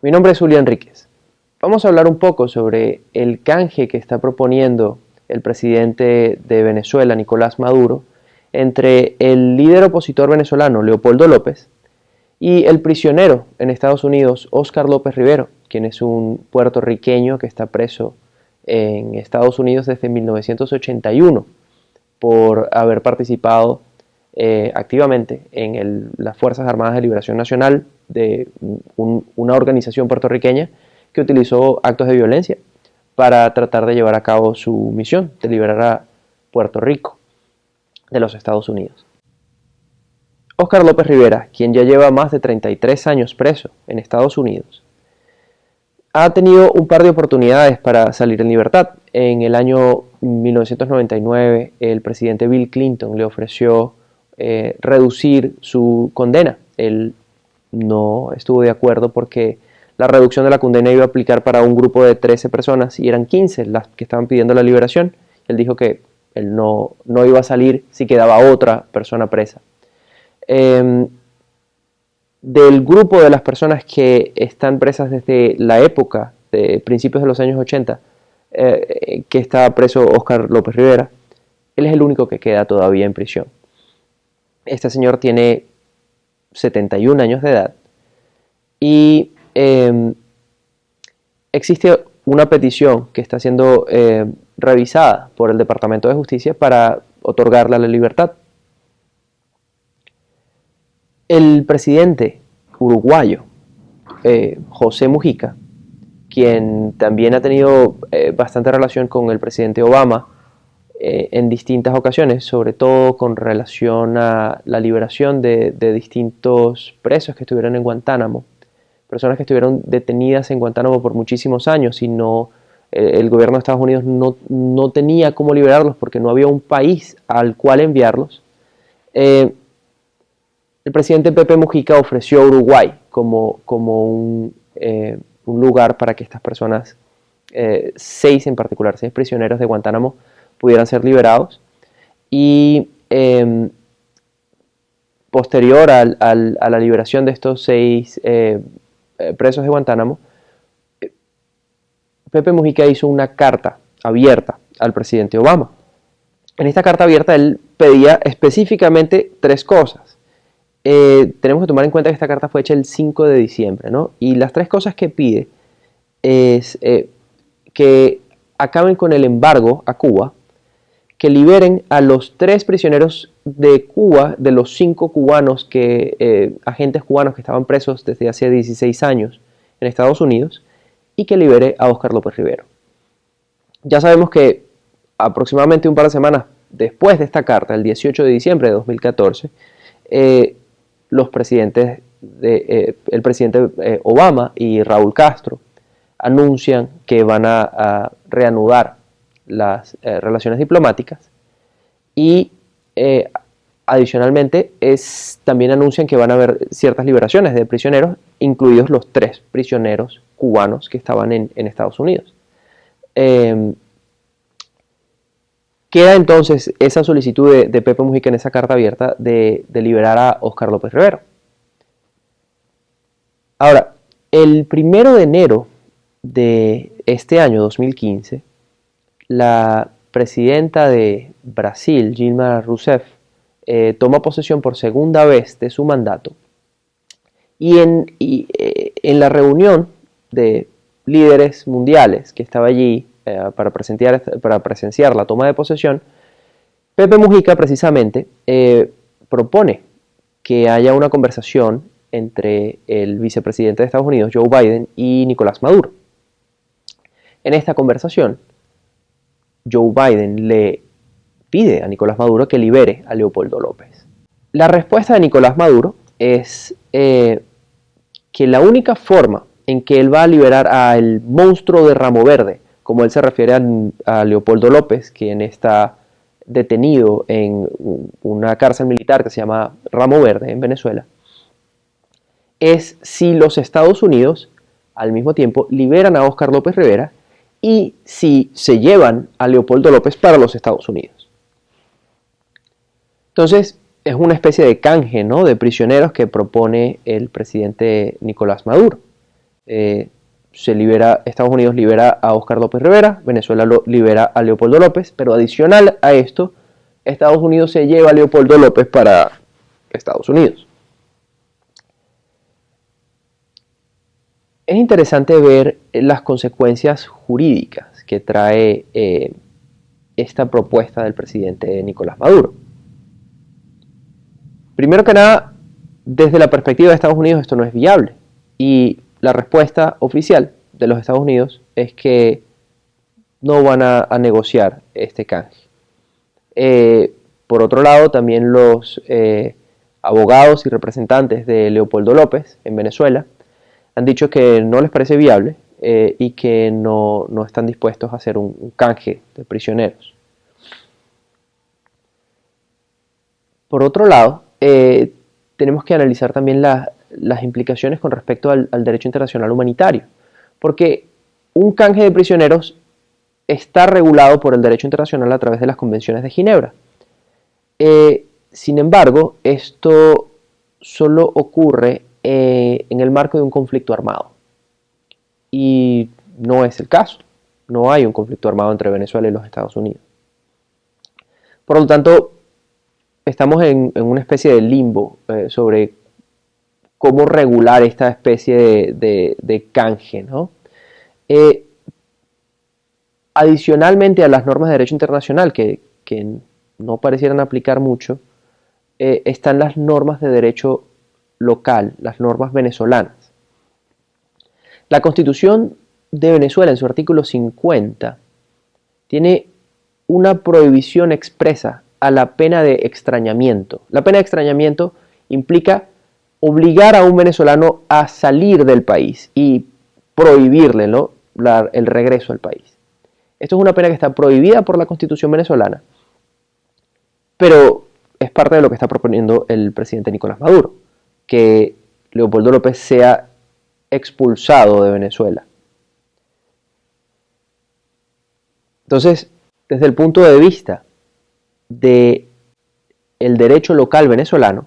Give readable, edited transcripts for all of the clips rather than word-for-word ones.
Mi nombre es Julio Enríquez. Vamos a hablar un poco sobre el canje que está proponiendo el presidente de Venezuela, Nicolás Maduro, entre el líder opositor venezolano, Leopoldo López, y el prisionero en Estados Unidos, Óscar López Rivero, quien es un puertorriqueño que está preso en Estados Unidos desde 1981 por haber participado activamente en las Fuerzas Armadas de Liberación Nacional, de una organización puertorriqueña que utilizó actos de violencia para tratar de llevar a cabo su misión de liberar a Puerto Rico de los Estados Unidos. Óscar López Rivera, quien ya lleva más de 33 años preso en Estados Unidos, ha tenido un par de oportunidades para salir en libertad. En el año 1999, el presidente Bill Clinton le ofreció reducir su condena. Él no estuvo de acuerdo porque la reducción de la condena iba a aplicar para un grupo de 13 personas y eran 15 las que estaban pidiendo la liberación. Él dijo que él no iba a salir si quedaba otra persona presa. Del grupo de las personas que están presas desde la época de principios de los años 80, que está preso Óscar López Rivera, él es el único que queda todavía en prisión. Este señor tiene 71 años de edad y existe una petición que está siendo revisada por el Departamento de Justicia para otorgarle la libertad. El presidente uruguayo, José Mujica, quien también ha tenido bastante relación con el presidente Obama en distintas ocasiones, sobre todo con relación a la liberación de distintos presos que estuvieron en Guantánamo, personas que estuvieron detenidas en Guantánamo por muchísimos años y el gobierno de Estados Unidos no tenía cómo liberarlos porque no había un país al cual enviarlos. El presidente Pepe Mujica ofreció a Uruguay como un lugar para que estas personas, 6 en particular, 6 prisioneros de Guantánamo, pudieran ser liberados. Y posterior a la liberación de estos 6 presos de Guantánamo, Pepe Mujica hizo una carta abierta al presidente Obama. En esta carta abierta él pedía específicamente 3 cosas. Tenemos que tomar en cuenta que esta carta fue hecha el 5 de diciembre, ¿no? Y las 3 cosas que pide es que acaben con el embargo a Cuba, que liberen a los 3 prisioneros de Cuba, de los 5 cubanos agentes cubanos que estaban presos desde hace 16 años en Estados Unidos, y que libere a Óscar López Rivero. Ya sabemos que aproximadamente un par de semanas después de esta carta, el 18 de diciembre de 2014, el presidente Obama y Raúl Castro anuncian que van a reanudar las relaciones diplomáticas y adicionalmente también anuncian que van a haber ciertas liberaciones de prisioneros, incluidos los 3 prisioneros cubanos que estaban en Estados Unidos. Queda entonces esa solicitud de Pepe Mujica en esa carta abierta de liberar a Óscar López Rivero. Ahora, el 1 de enero de este año 2015, la presidenta de Brasil, Dilma Rousseff, toma posesión por segunda vez de su mandato y en la reunión de líderes mundiales que estaba allí para presenciar la toma de posesión, Pepe Mujica precisamente propone que haya una conversación entre el vicepresidente de Estados Unidos, Joe Biden, y Nicolás Maduro. En esta conversación, Joe Biden le pide a Nicolás Maduro que libere a Leopoldo López. La respuesta de Nicolás Maduro es que la única forma en que él va a liberar al monstruo de Ramo Verde, como él se refiere a Leopoldo López, quien está detenido en una cárcel militar que se llama Ramo Verde en Venezuela, es si los Estados Unidos al mismo tiempo liberan a Óscar López Rivera y si se llevan a Leopoldo López para los Estados Unidos. Entonces, es una especie de canje, ¿no?, de prisioneros que propone el presidente Nicolás Maduro. Estados Unidos libera a Óscar López Rivera, Venezuela libera a Leopoldo López, pero adicional a esto, Estados Unidos se lleva a Leopoldo López para Estados Unidos. Es interesante ver las consecuencias jurídicas que trae esta propuesta del presidente Nicolás Maduro. Primero que nada, desde la perspectiva de Estados Unidos esto no es viable, y la respuesta oficial de los Estados Unidos es que no van a negociar este canje. Por otro lado, también los abogados y representantes de Leopoldo López en Venezuela han dicho que no les parece viable y que no están dispuestos a hacer un canje de prisioneros. Por otro lado, tenemos que analizar también las implicaciones con respecto al derecho internacional humanitario, porque un canje de prisioneros está regulado por el derecho internacional a través de las convenciones de Ginebra. Sin embargo, esto solo ocurre en el marco de un conflicto armado, y no es el caso. No hay un conflicto armado entre Venezuela y los Estados Unidos. Por lo tanto, estamos en una especie de limbo sobre cómo regular esta especie de canje, ¿no? Adicionalmente a las normas de derecho internacional, que no parecieran aplicar mucho, están las normas de derecho local, las normas venezolanas. La Constitución de Venezuela, en su artículo 50, tiene una prohibición expresa a la pena de extrañamiento. La pena de extrañamiento implica obligar a un venezolano a salir del país y prohibirle, ¿no?, el regreso al país. Esto es una pena que está prohibida por la Constitución venezolana, pero es parte de lo que está proponiendo el presidente Nicolás Maduro, que Leopoldo López sea expulsado de Venezuela. Entonces, desde el punto de vista del derecho local venezolano,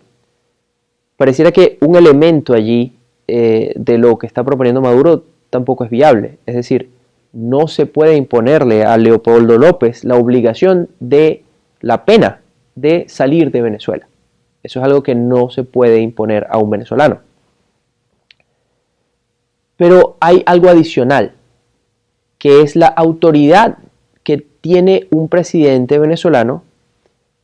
pareciera que un elemento allí de lo que está proponiendo Maduro tampoco es viable. Es decir, no se puede imponerle a Leopoldo López la obligación de la pena de salir de Venezuela. Eso es algo que no se puede imponer a un venezolano. Pero hay algo adicional, que es la autoridad que tiene un presidente venezolano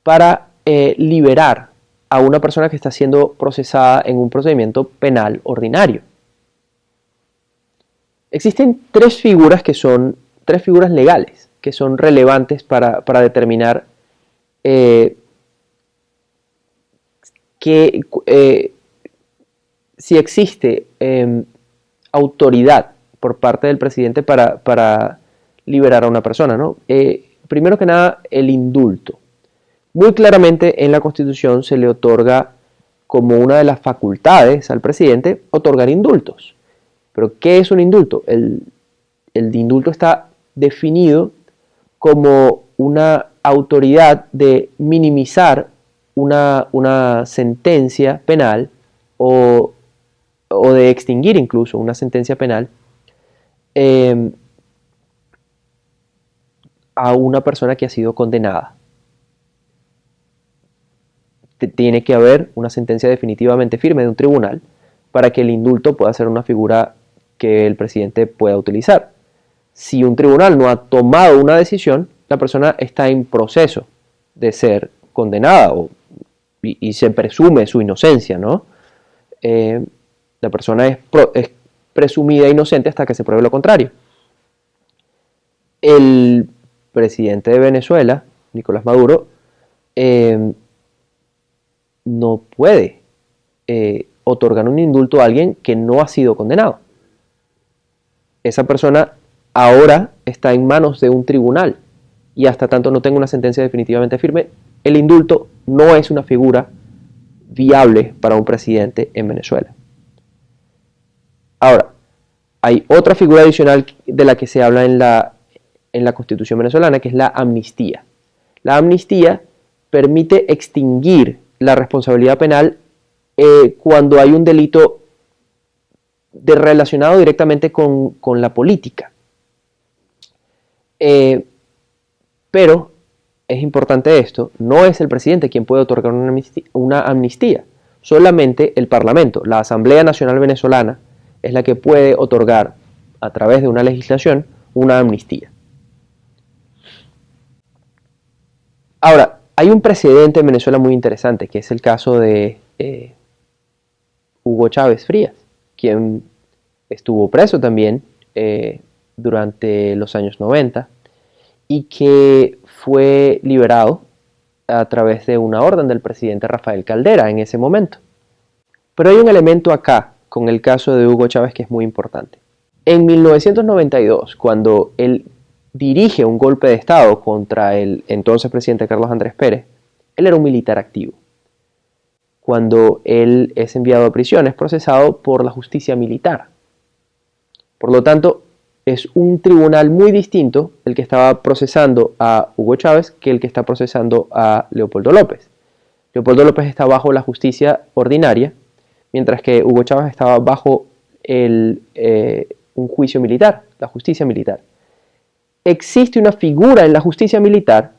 para liberar a una persona que está siendo procesada en un procedimiento penal ordinario. Existen tres figuras legales que son relevantes para determinar si existe autoridad por parte del presidente para liberar a una persona, ¿no? Primero que nada, el indulto. Muy claramente en la Constitución se le otorga como una de las facultades al presidente otorgar indultos. Pero ¿qué es un indulto? El indulto está definido como una autoridad de minimizar una sentencia penal o de extinguir incluso una sentencia penal a una persona que ha sido condenada. Tiene que haber una sentencia definitivamente firme de un tribunal para que el indulto pueda ser una figura que el presidente pueda utilizar. Si un tribunal no ha tomado una decisión, la persona está en proceso de ser condenada y se presume su inocencia, ¿no? La persona es presumida inocente hasta que se pruebe lo contrario. El presidente de Venezuela, Nicolás Maduro, no puede otorgar un indulto a alguien que no ha sido condenado. Esa persona ahora está en manos de un tribunal y hasta tanto no tenga una sentencia definitivamente firme, el indulto no es una figura viable para un presidente en Venezuela. Ahora, hay otra figura adicional de la que se habla en la Constitución venezolana, que es la amnistía. La amnistía permite extinguir la responsabilidad penal cuando hay un delito relacionado directamente con la política. Pero es importante esto, no es el presidente quien puede otorgar una amnistía, solamente el Parlamento, la Asamblea Nacional Venezolana, es la que puede otorgar a través de una legislación una amnistía. Ahora, hay un precedente en Venezuela muy interesante, que es el caso de Hugo Chávez Frías, quien estuvo preso también durante los años 90 y que fue liberado a través de una orden del presidente Rafael Caldera en ese momento. Pero hay un elemento acá con el caso de Hugo Chávez que es muy importante. En 1992, cuando él dirige un golpe de Estado contra el entonces presidente Carlos Andrés Pérez, él era un militar activo. Cuando él es enviado a prisión, es procesado por la justicia militar. Por lo tanto, es un tribunal muy distinto el que estaba procesando a Hugo Chávez que el que está procesando a Leopoldo López. Leopoldo López está bajo la justicia ordinaria, mientras que Hugo Chávez estaba bajo un juicio militar, la justicia militar. Existe una figura en la justicia militar,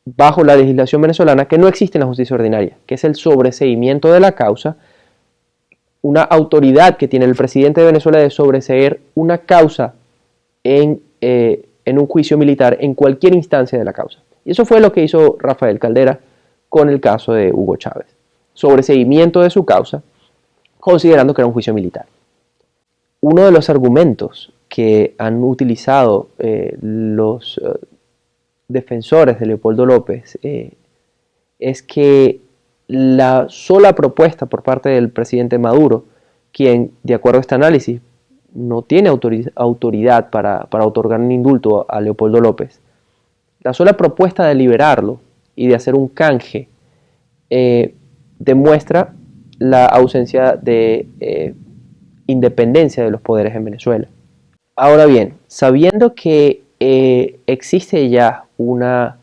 bajo la legislación venezolana, que no existe en la justicia ordinaria, que es el sobreseimiento de la causa, una autoridad que tiene el presidente de Venezuela de sobreseer una causa en un juicio militar en cualquier instancia de la causa. Y eso fue lo que hizo Rafael Caldera con el caso de Hugo Chávez. Sobreseimiento de su causa, considerando que era un juicio militar. Uno de los argumentos que han utilizado los defensores de Leopoldo López es que la sola propuesta por parte del presidente Maduro, quien, de acuerdo a este análisis, no tiene autoridad para otorgar un indulto a Leopoldo López, la sola propuesta de liberarlo y de hacer un canje demuestra la ausencia de independencia de los poderes en Venezuela. Ahora bien, sabiendo que existe ya una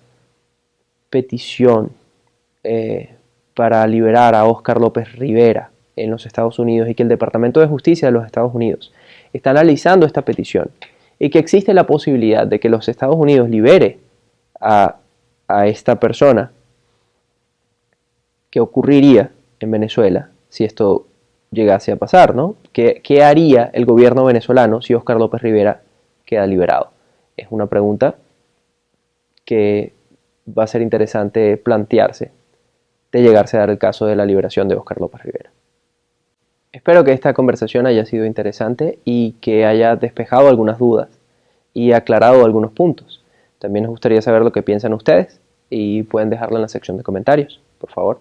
petición para liberar a Óscar López Rivera en los Estados Unidos y que el Departamento de Justicia de los Estados Unidos está analizando esta petición y que existe la posibilidad de que los Estados Unidos libere a esta persona, ¿qué ocurriría en Venezuela si esto llegase a pasar, ¿no? ¿Qué haría el gobierno venezolano si Óscar López Rivera queda liberado? Es una pregunta que va a ser interesante plantearse de llegarse a dar el caso de la liberación de Óscar López Rivera. Espero que esta conversación haya sido interesante y que haya despejado algunas dudas y aclarado algunos puntos. También nos gustaría saber lo que piensan ustedes y pueden dejarlo en la sección de comentarios, por favor.